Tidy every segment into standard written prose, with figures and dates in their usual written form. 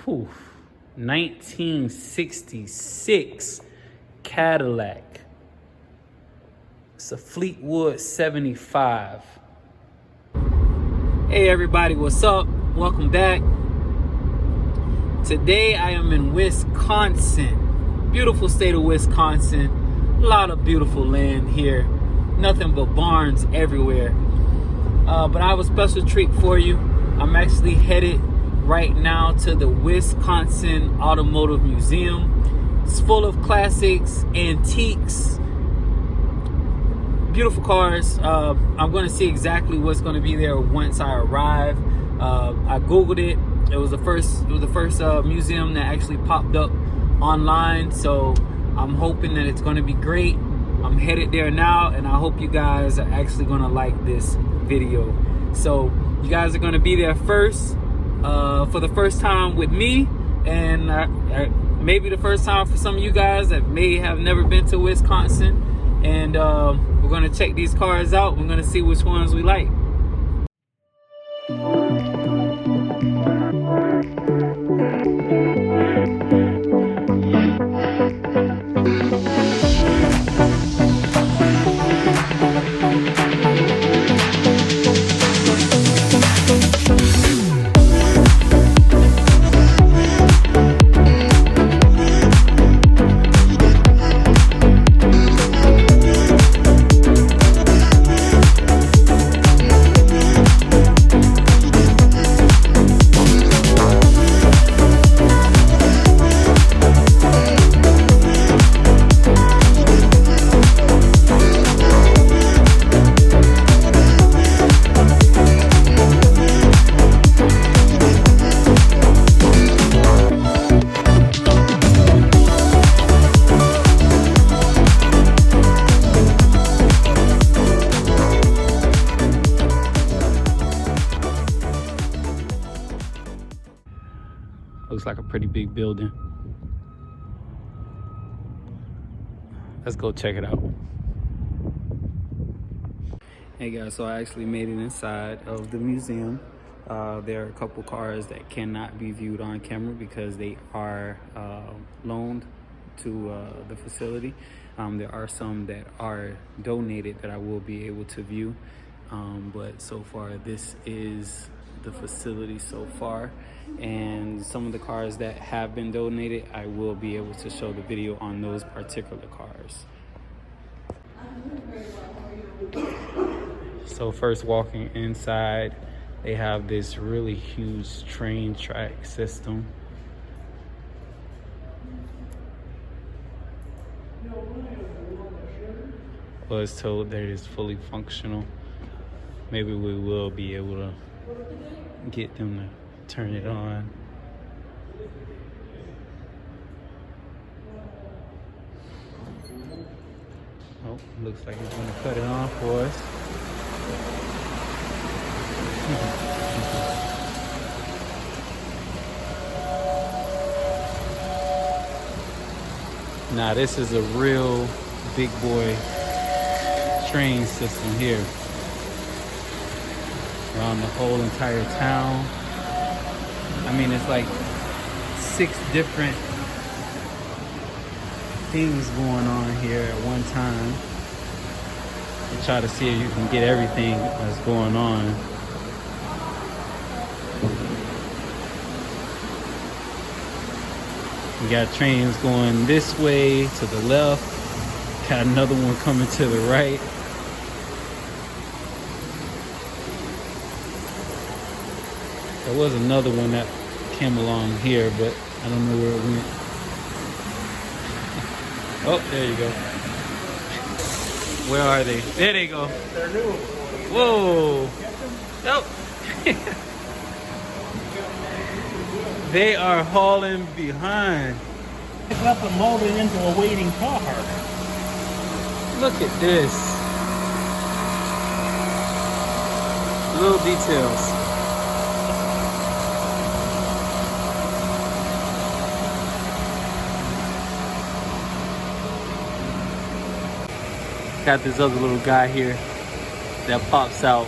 Whew, 1966 Cadillac. It's a Fleetwood 75. Hey everybody, what's up? Welcome back. Today I am in Wisconsin. Beautiful state of Wisconsin. A lot of beautiful land here. Nothing but barns everywhere. But I have a special treat for you. I'm actually headed right now to the Wisconsin Automotive Museum. It's full of classics, antiques, beautiful cars. I'm going to see exactly what's going to be there once I arrive. I googled it. It was the first museum that actually popped up online. So I'm hoping that it's going to be great. I'm headed there now, and I hope you guys are actually going to like this video. So you guys are going to be there first for the first time with me, and maybe the first time for some of you guys that may have never been to Wisconsin. And we're going to check these cars out. We're going to see which ones we like. Looks like a pretty big building. Let's go check it out. Hey guys, so I actually made it inside of the museum. There are a couple cars that cannot be viewed on camera because they are loaned to the facility. There are some that are donated that I will be able to view. But so far, this is the facility so far, and some of the cars that have been donated, I will be able to show the video on those particular cars. So first, walking inside, they have this really huge train track system. Was told that it is fully functional. Maybe we will be able to get them to turn it on. Oh, looks like it's gonna cut it on for us. Now this is a real big boy train system here. Around the whole entire town. I mean, it's like 6 different things going on here at one time. You try to see if you can get everything that's going on. We got trains going this way to the left. Got another one coming to the right. There was another one that came along here, but I don't know where it went. Oh, there you go. Where are they? There they go. They're new. Whoa. Nope. They are hauling behind. It's left them molded into a waiting car. Look at this. Little details. Got this other little guy here that pops out.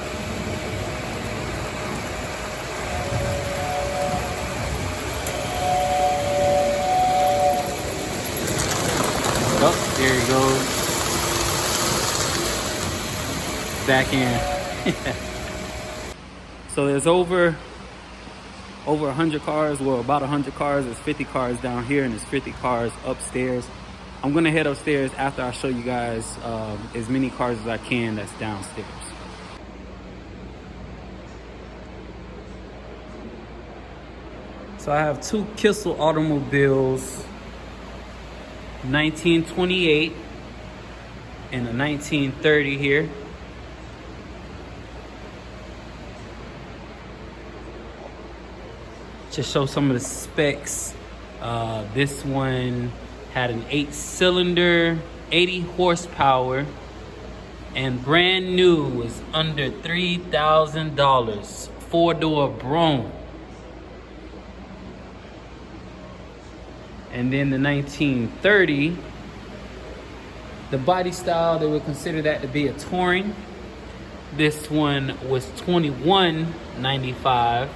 back end. So there's over 100 cars, well, about 100 cars. There's 50 cars down here and there's 50 cars upstairs. I'm gonna head upstairs after I show you guys as many cars as I can that's downstairs. So I have two Kissel automobiles, 1928 and a 1930 here. To show some of the specs, this one had an 8-cylinder, 80 horsepower, and brand new was under $3,000, 4-door Brougham. And then the 1930, the body style, they would consider that to be a touring. This one was $21.95,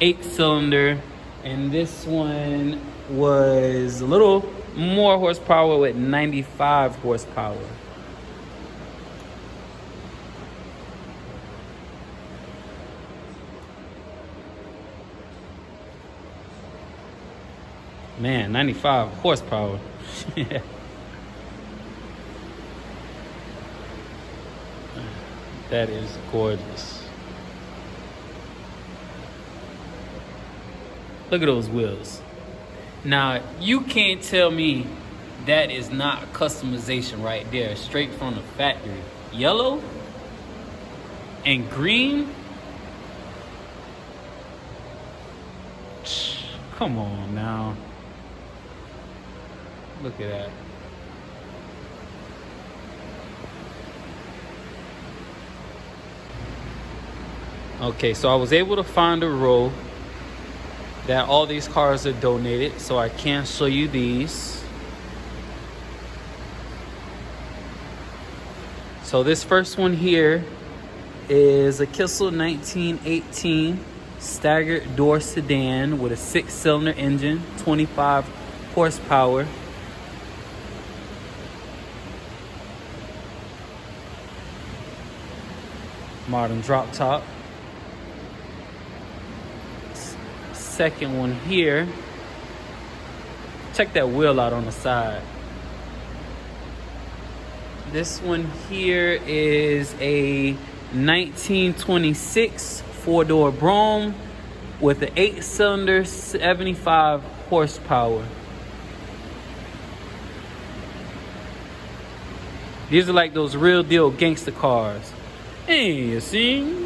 8-cylinder, and this one was a little more horsepower with 95 horsepower. Man, 95 horsepower. That is gorgeous. Look at those wheels. Now, you can't tell me that is not customization right there, straight from the factory. Yellow and green. Come on now. Look at that. Okay, so I was able to find a row that all these cars are donated, so I can show you these. So this first one here is a Kissel 1918 staggered door sedan with a 6-cylinder engine, 25 horsepower. Modern drop top. Second one here. Check that wheel out on the side. This one here is a 1926 4-door Brougham with an 8-cylinder, 75 horsepower. These are like those real deal gangster cars. Hey, you see?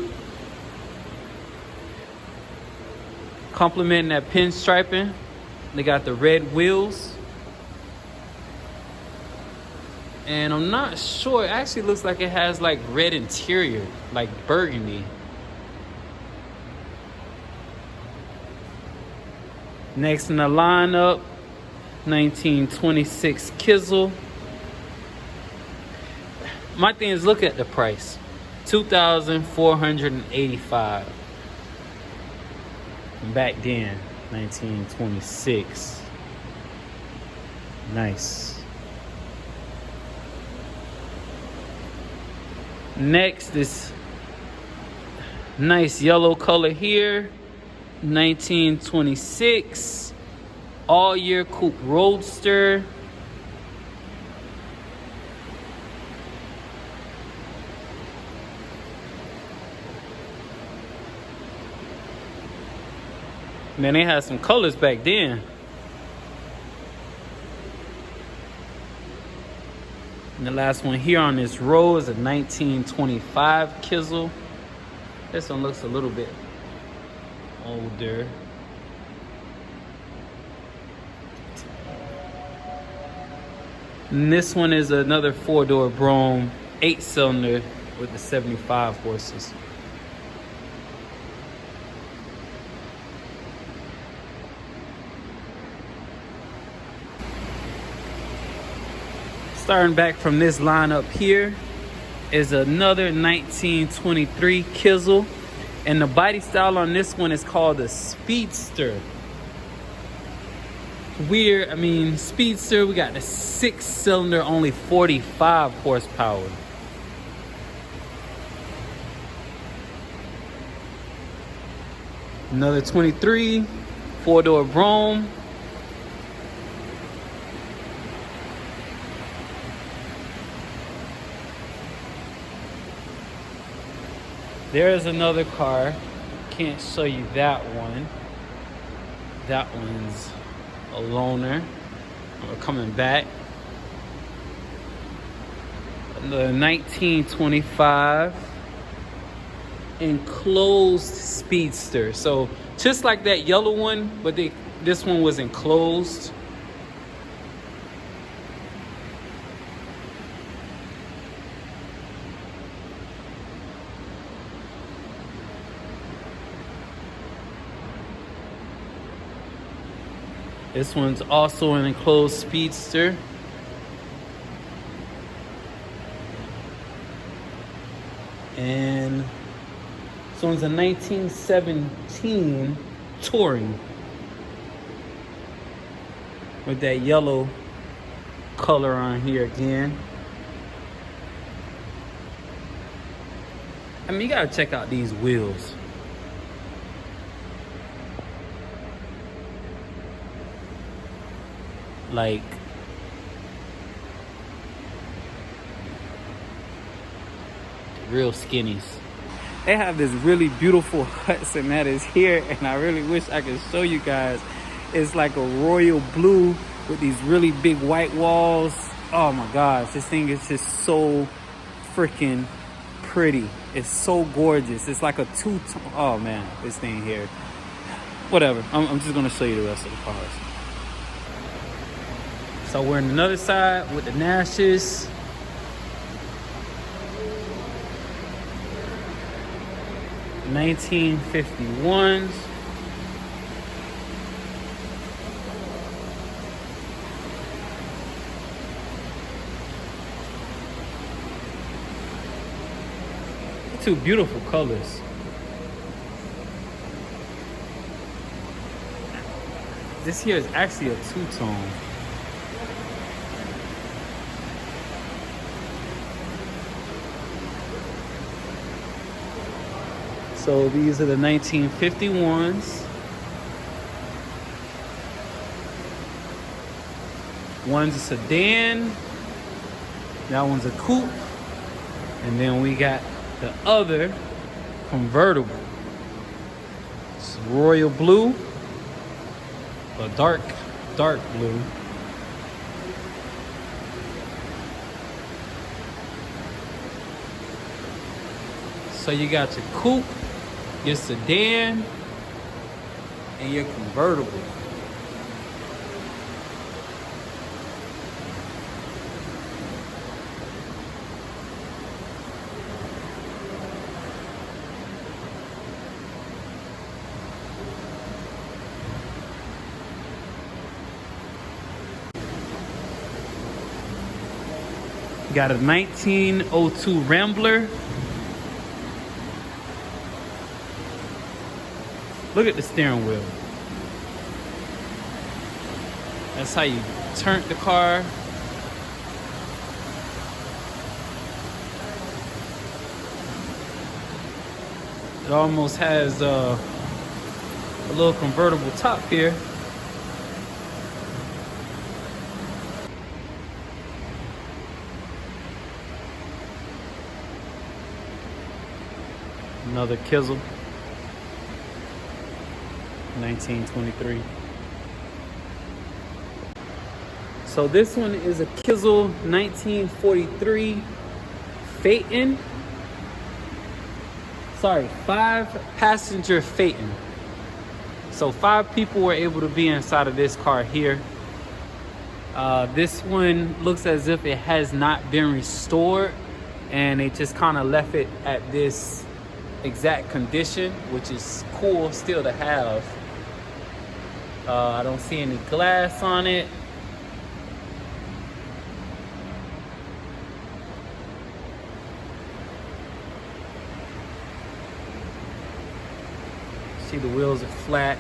Complementing that pinstriping. They got the red wheels. And I'm not sure, it actually looks like it has like red interior, like burgundy. Next in the lineup, 1926 Kissel. My thing is, look at the price. $2,485. Back then, 1926. Nice. Next is nice yellow color here, 1926 all-year coupe roadster. Man, they had some colors back then. And the last one here on this row is a 1925 Kissel. This one looks a little bit older. And this one is another 4-door Brougham, 8-cylinder with the 75 horses. Starting back from this lineup here is another 1923 Kissel, and the body style on this one is called a Speedster. Weird, I mean, Speedster, we got the 6-cylinder, only 45 horsepower. Another 23, 4-door Brougham. There's another car. Can't show you that one. That one's a loaner. We're coming back. Another 1925 enclosed Speedster. So just like that yellow one, but this one was enclosed. This one's also an enclosed Speedster. And this one's a 1917 Touring with that yellow color on here again. I mean, you gotta check out these wheels. Like, real skinnies. They have this really beautiful Hudson that is here, and I really wish I could show you guys. It's like a royal blue with these really big white walls. Oh my gosh, this thing is just so freaking pretty. It's so gorgeous. It's like a two-tone. Oh man, this thing here. Whatever, I'm just gonna show you the rest of the cars. So we're on another side with the Nashes. (1951s). Two beautiful colors. This here is actually a two-tone. So these are the 1951s. One's a sedan, that one's a coupe, and then we got the other convertible. It's royal blue, a dark blue. So you got your coupe, your sedan, and your convertible. Got a 1902 Rambler. Look at the steering wheel. That's how you turn the car. It almost has a little convertible top here. Another Kissel, 1923. So this one is a Kissel 1943 Phaeton. Sorry, 5-passenger Phaeton. So 5 people were able to be inside of this car here. This one looks as if it has not been restored, and they just kind of left it at this exact condition, which is cool still to have. I don't see any glass on it. See, the wheels are flat.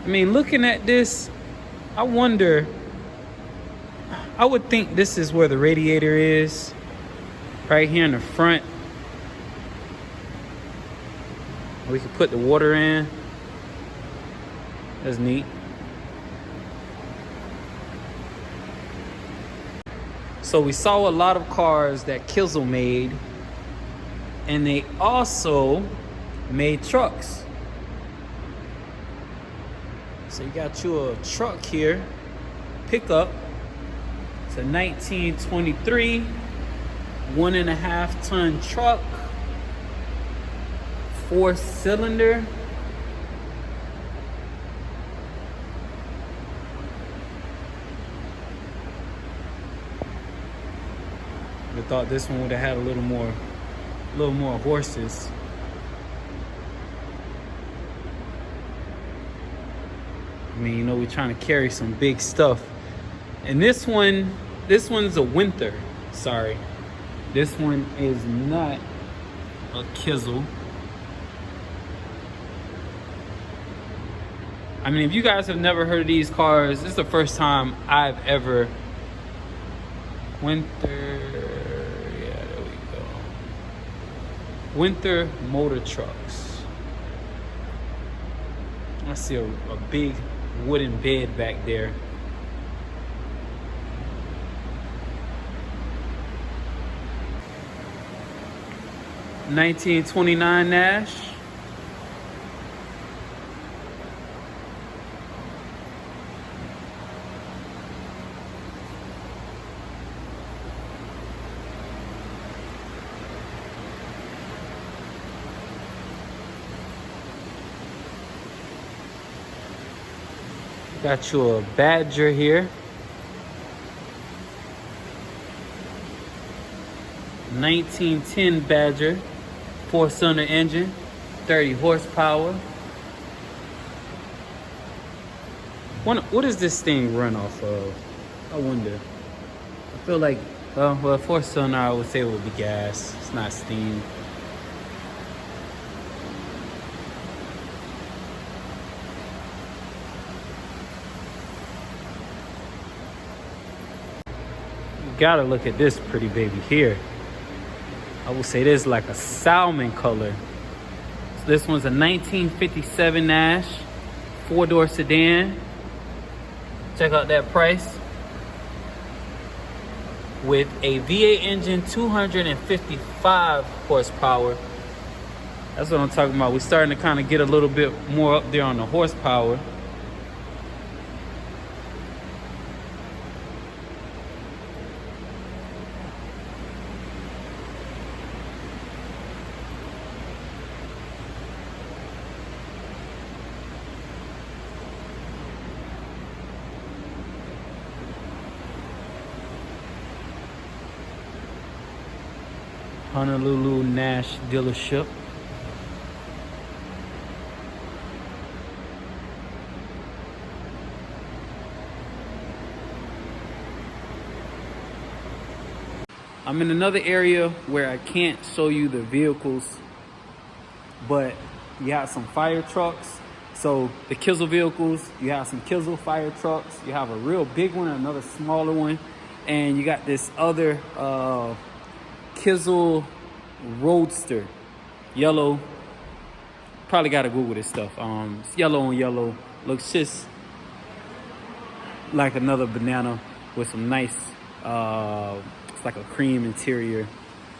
I mean, looking at this, I wonder I would think this is where the radiator is, right here in the front. We can put the water in. That's neat. So we saw a lot of cars that Kissel made, and they also made trucks. So you got you a truck here, pickup. It's a 1923 1.5 ton truck, 4-cylinder. I thought this one would have had a little more horses. I mean, you know, we're trying to carry some big stuff. And this one's a winter. Sorry. This one is not a Kissel. I mean, if you guys have never heard of these cars, this is the first time I've ever... Winter... Yeah, there we go. Winter motor trucks. I see a big wooden bed back there. $1929 Nash. Got you a Badger here. 1910 Badger, 4-cylinder engine, 30 horsepower. What does this thing run off of? I wonder. I feel like, well, 4-cylinder, I would say it would be gas. It's not steam. Gotta look at this pretty baby here. I will say this is like a salmon color. So this one's a 1957 Nash, 4-door sedan. Check out that price. With a V8 engine, 255 horsepower. That's what I'm talking about. We're starting to kind of get a little bit more up there on the horsepower. Honolulu Nash dealership. I'm in another area where I can't show you the vehicles, but you have some fire trucks. So the Kissel vehicles, you have some Kissel fire trucks. You have a real big one, another smaller one, and you got this other Kissel Roadster, yellow. Probably gotta Google this stuff. It's yellow on yellow. Looks just like another banana with some nice, it's like a cream interior.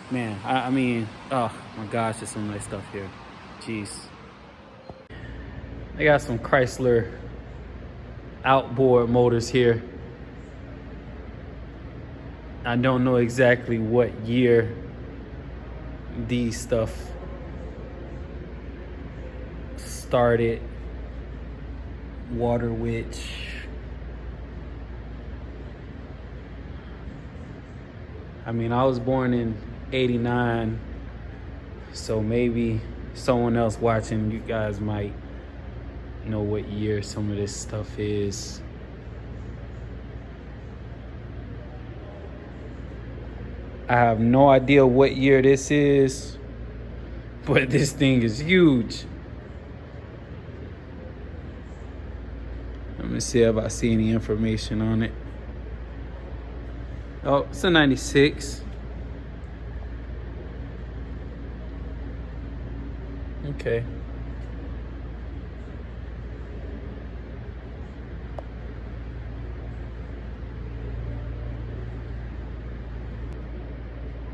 Man, I mean, oh my gosh, there's some nice stuff here. Jeez. They got some Chrysler outboard motors here. I don't know exactly what year these stuff started. Water Witch. I mean, I was born in 89, so maybe someone else watching, you guys might know what year some of this stuff is. I have no idea what year this is, but this thing is huge. Let me see if I see any information on it. Oh, it's a 96. Okay.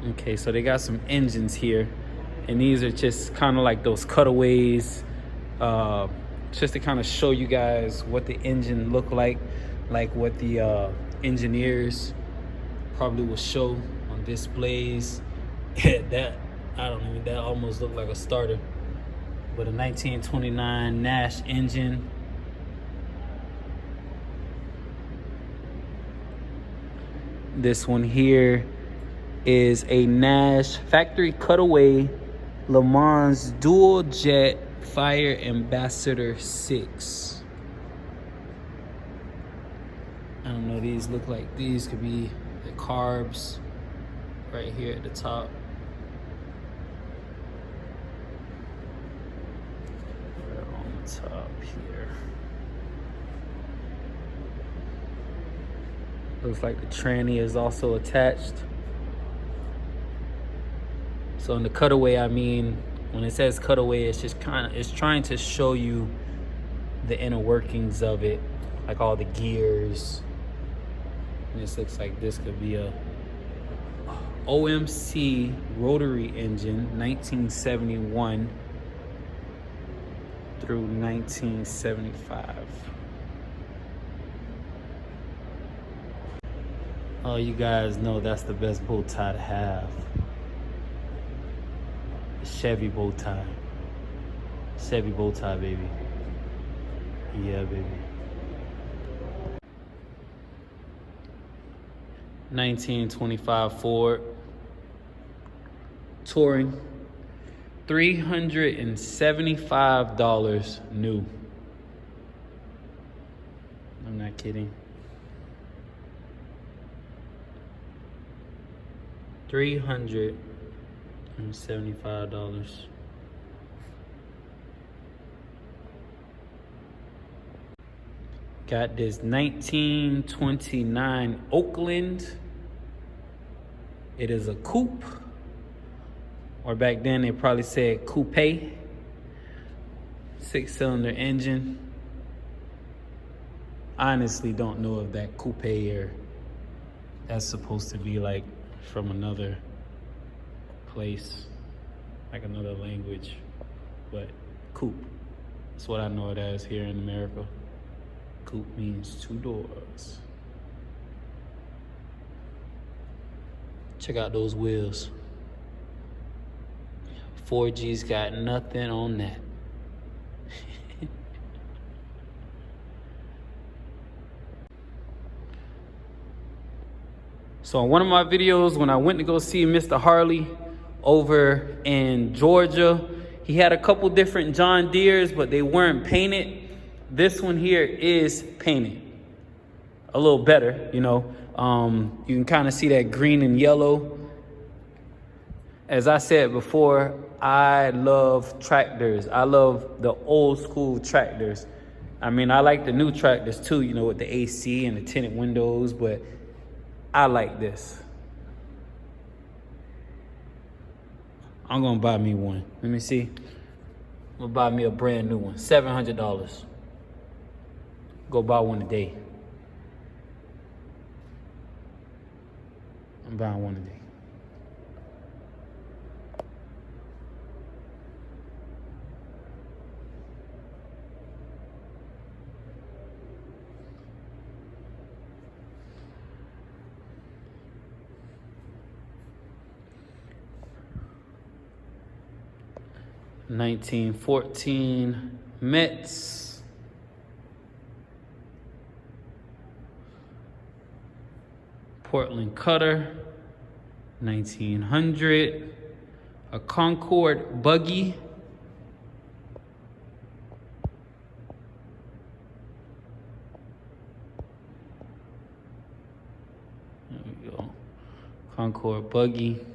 Okay, so they got some engines here, and these are just kind of like those cutaways, just to kind of show you guys what the engine look like what the engineers probably will show on displays. That I don't know, that almost looked like a starter, but a 1929 Nash engine. This one here is a Nash factory cutaway Le Mans dual jet Fire Ambassador 6. I don't know, these look like these could be the carbs right here at the top. Right on the top here. Looks like the tranny is also attached. So in the cutaway, I mean, when it says cutaway, it's just it's trying to show you the inner workings of it, like all the gears. And this looks like this could be a OMC rotary engine, 1971 through 1975. Oh, you guys know that's the best bow tie to have. Chevy bow tie. Chevy bow tie, baby. Yeah, baby. 1925 Ford Touring. $375 new. I'm not kidding. $375. Got this 1929 Oakland. It is a coupe, or back then they probably said coupe. 6-cylinder engine. Honestly don't know if that coupe or that's supposed to be like from another place, like another language, but coupe, that's what I know it as here in America. Coupe means 2 doors. Check out those wheels. 4G's got nothing on that. So in one of my videos, when I went to go see Mr. Harley over in Georgia, he had a couple different John Deeres, but they weren't painted. This one here is painted. A little better, you know. You can kind of see that green and yellow. As I said before, I love tractors. I love the old school tractors. I mean, I like the new tractors too, you know, with the AC and the tinted windows, but I like this. I'm gonna buy me one. Let me see. I'm gonna buy me a brand new one. $700. Go buy one today. I'm buying one today. $1914 Mets. Portland Cutter. 1900. A Concord buggy. There we go. Concord buggy.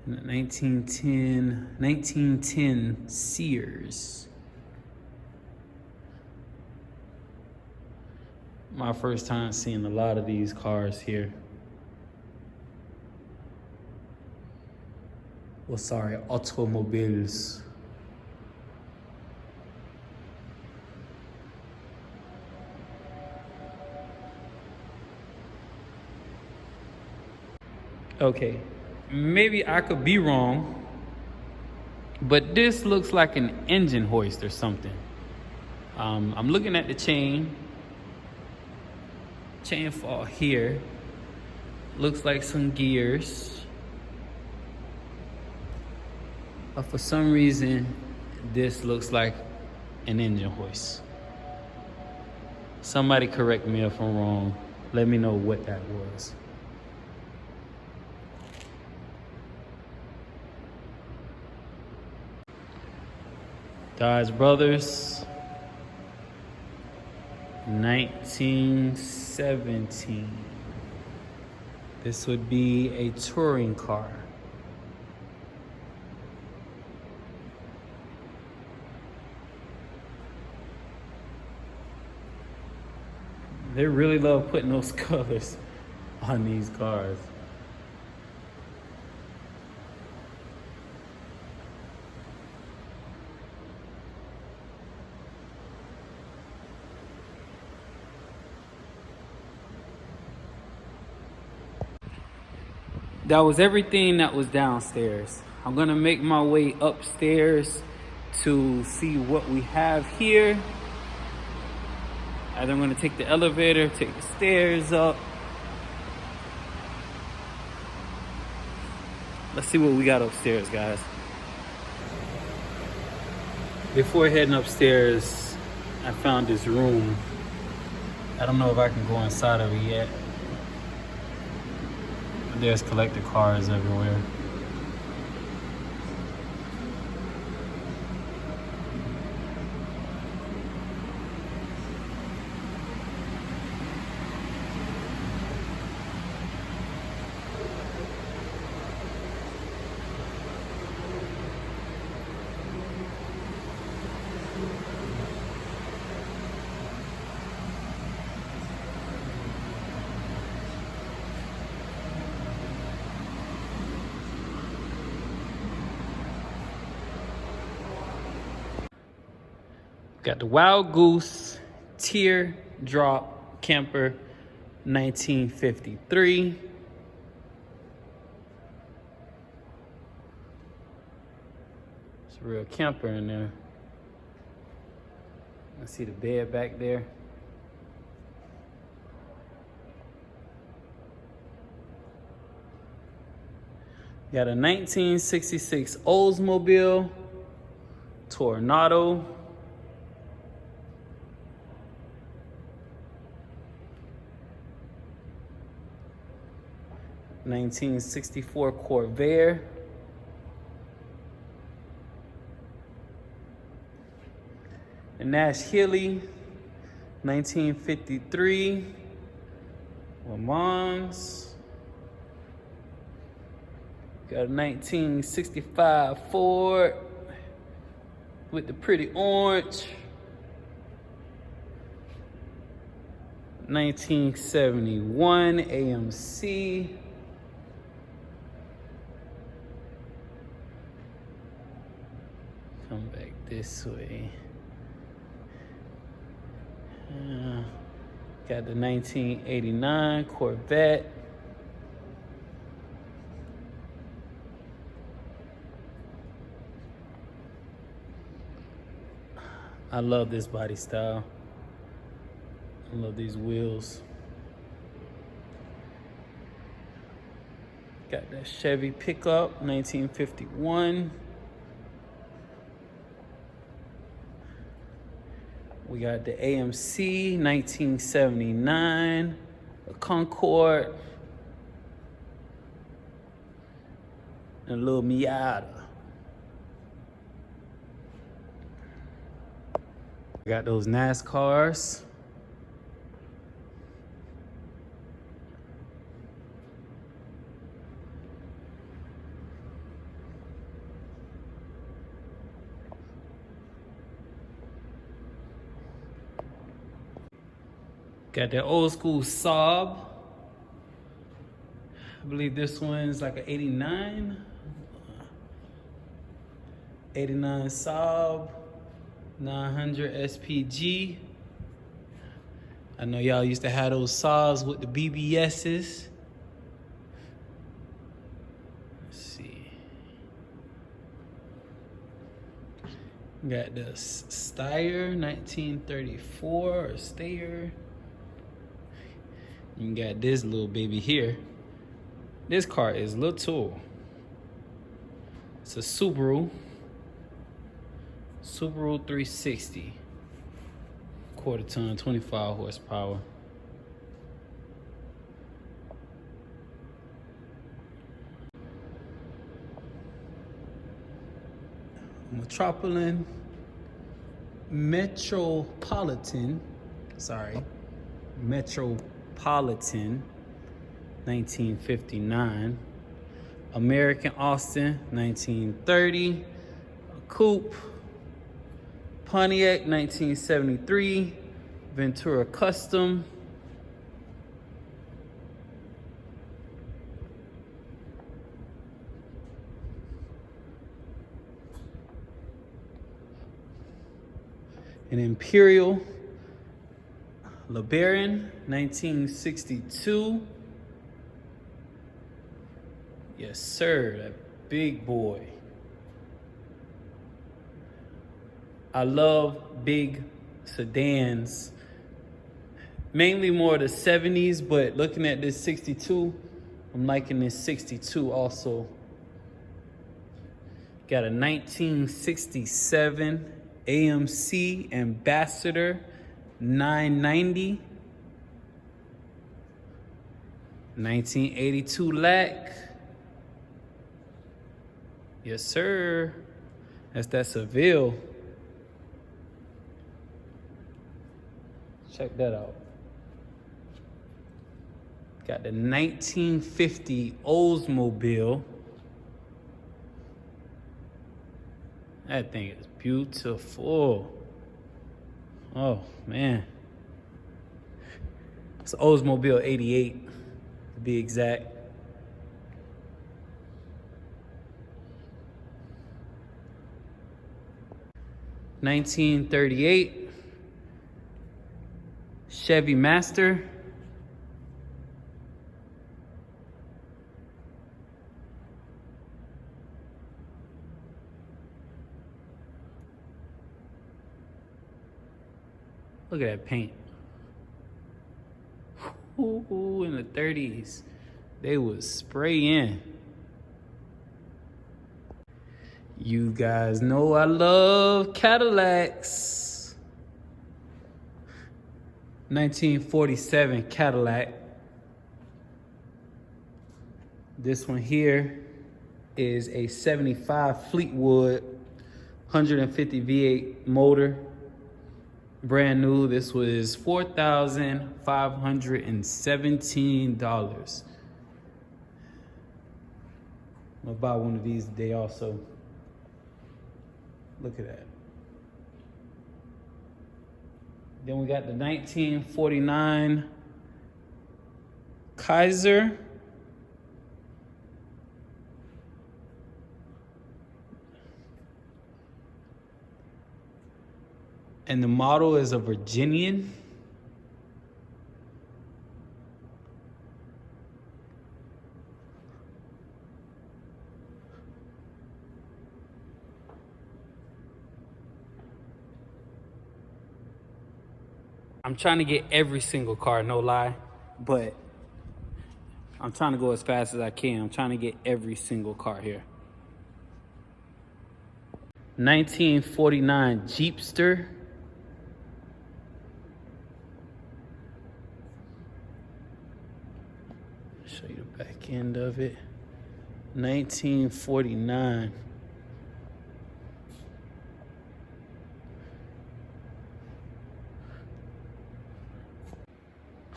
And 1910 Sears. My first time seeing a lot of these cars here. Well, sorry, automobiles. Okay, maybe I could be wrong, but this looks like an engine hoist or something. I'm looking at the chain fall here. Looks like some gears. But for some reason, this looks like an engine hoist. Somebody correct me if I'm wrong. Let me know what that was. Dodge Brothers, 1917. This would be a touring car. They really love putting those colors on these cars. That was everything that was downstairs. I'm gonna make my way upstairs to see what we have here. And I'm gonna take the elevator, take the stairs up. Let's see what we got upstairs, guys. Before heading upstairs, I found this room. I don't know if I can go inside of it yet. There's collector cars everywhere. Got the Wild Goose Teardrop Camper 1953. It's a real camper in there. I see the bed back there. Got a 1966 Oldsmobile Tornado. 1964 Corvair. A Nash Healy, 1953 Le Mans. Got a 1965 Ford with the pretty orange. 1971 AMC. Come back this way. Got the 1989 Corvette. I love this body style. I love these wheels. Got that Chevy pickup, 1951. We got the AMC, 1979, a Concorde, and a little Miata. Got those NASCARs. Got that old school Saab. I believe this one's like an 89. 89 Saab, 900 SPG. I know y'all used to have those Saabs with the BBSs. Let's see. Got the Steyr 1934 or Steyr. You got this little baby here. This car is little. It's a Subaru 360. Quarter ton, 25 horsepower. Metropolitan, 1959. American Austin, 1930. A coupe. Pontiac, 1973. Ventura Custom. An Imperial LeBaron, 1962. Yes, sir, that big boy. I love big sedans, mainly more the 70s, but looking at this 62, I'm liking this 62 also. Got a 1967 AMC Ambassador 990. 1982 LAC. Yes, sir. That's that Seville. Check that out. Got the 1950 Oldsmobile. That thing is beautiful. Oh, man. It's an Oldsmobile 88, to be exact. (1938) Chevy Master. Look at that paint. Ooh, in the 30s, they would spray in. You guys know I love Cadillacs. 1947 Cadillac. This one here is a 75 Fleetwood 150 V8 motor. Brand new. This was $4,517. I'm gonna buy one of these today also. Look at that. Then we got the 1949 Kaiser. And the model is a Virginian. I'm trying to get every single car, no lie, but I'm trying to go as fast as I can. I'm trying to get every single car here. 1949 Jeepster. Show you the back end of it. 1949.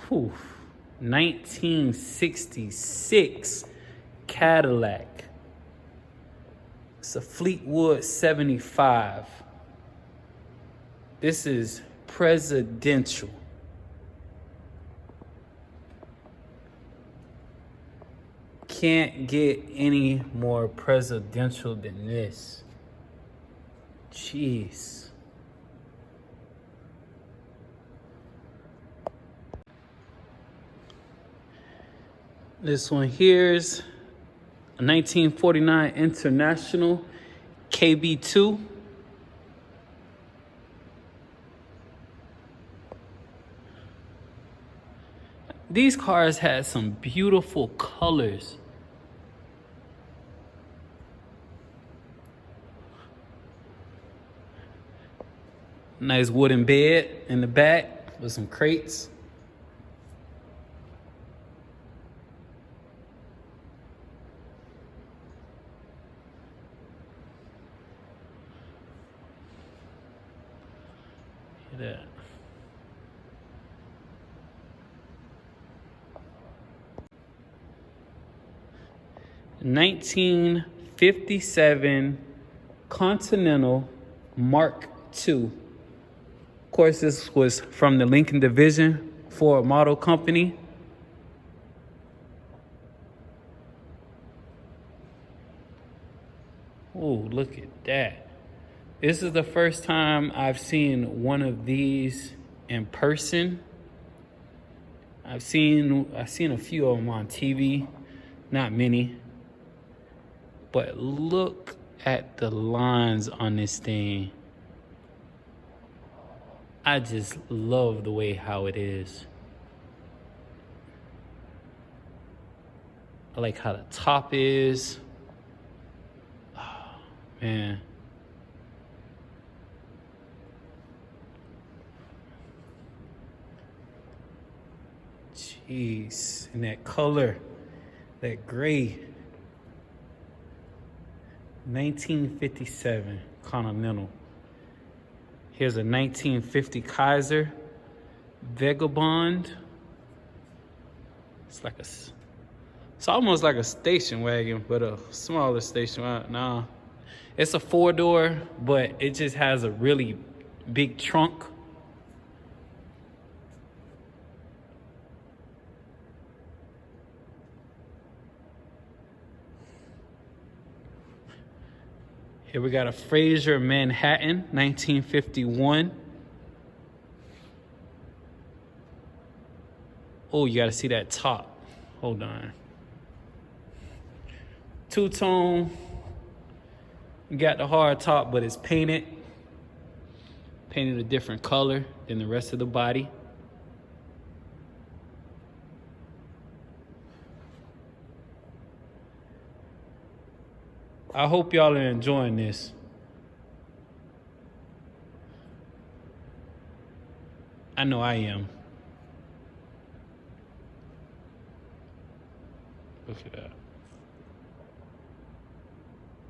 Whew. 1966 Cadillac. It's a Fleetwood 75. This is presidential. can't get any more presidential than this. Jeez. This one here's a 1949 International KB2. These cars had some beautiful colors. Nice wooden bed in the back with some crates. Look at that. '57 Continental Mark II. Of course, this was from the Lincoln Division Ford Model Company. Oh, look at that. This is the first time I've seen one of these in person. I've seen a few of them on TV, not many. But look at the lines on this thing. I just love the way how it is. I like how the top is. Oh, man. Jeez, and that color, that gray. 1957 Continental. Here's a 1950 Kaiser Vagabond. It's almost like a station wagon, but a smaller station wagon. Nah, it's a 4-door, but it just has a really big trunk. Here we got a Fraser Manhattan, 1951. Oh, you gotta see that top. Hold on. Two-tone. You got the hard top, but it's painted. Painted a different color than the rest of the body. I hope y'all are enjoying this. I know I am. Look at that.